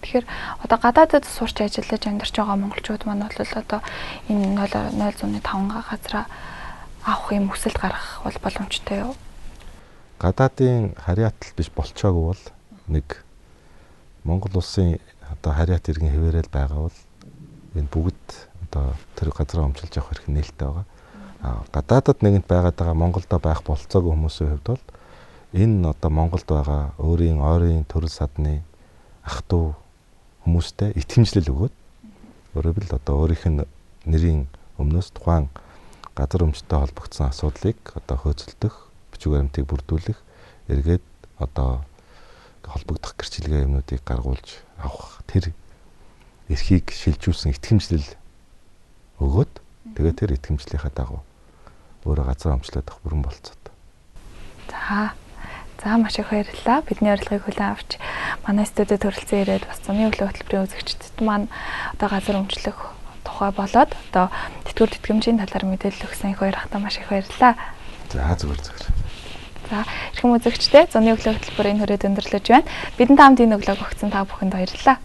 Тэгэхээр одоо гадаадд сурч ажиллаж амьдарч байгаа монголчууд маань бол одоо энэ 0.05 газараа авах юм хүсэлт гаргах бол боломжтой юу? Гадаадын харьяатал биш болцоогүй бол нэг Монгол улсын одоо харьяат иргэн хэвээрэл байгаа бол энэ бүгд одоо тэр газараа өмчилж явах хэрэг нээлттэй байгаа. Гадаадд нэгэнт байгаад байгаа Монголдо байх болцоогүй хүмүүсийн хувьд бол энэ одоо Монголд байгаа өөрийн ойрын төрөл садны ах トゥ хүмүүстэй итгэмжлэл өгөөд өөрөөр хэл одоо өөрийнх нь нэрийн өмнөөс тухайн газар өмчтэй холбогдсон асуудлыг одоо хөөцөлдөх, бичиг баримтыг бүрдүүлэх, эргээд одоо холбогдох гэрчилгээ юмнуудыг гаргуулж авах тэр эрхийг шилжүүлсэн итгэмжлэл өгөөд тэгээд тэр итгэмжлийнхаа дагуу өөрөө газар өмчлөөд авах бүрэн болцоод. За маш их баярлалаа. Бидний урилгыг хүлээн авч манай студид төрөлцөн ирээд бас зуны өглөө хөтөлбөрийн үзэгчдэд маань одоо газар өмчлөх тухай болоод одоо тэтгэвэр тэтгэмжийн талаар мэдээлэл өгсөн их баярхтаа маш их баярлалаа. За зүгээр. За эрхэм үзэгчдээ зуны өглөө хөтөлбөрийн хүрээд өндөрлөж байна. Бидэнд хамт энэ өглөөг өгсөн та бүхэнд баярлалаа.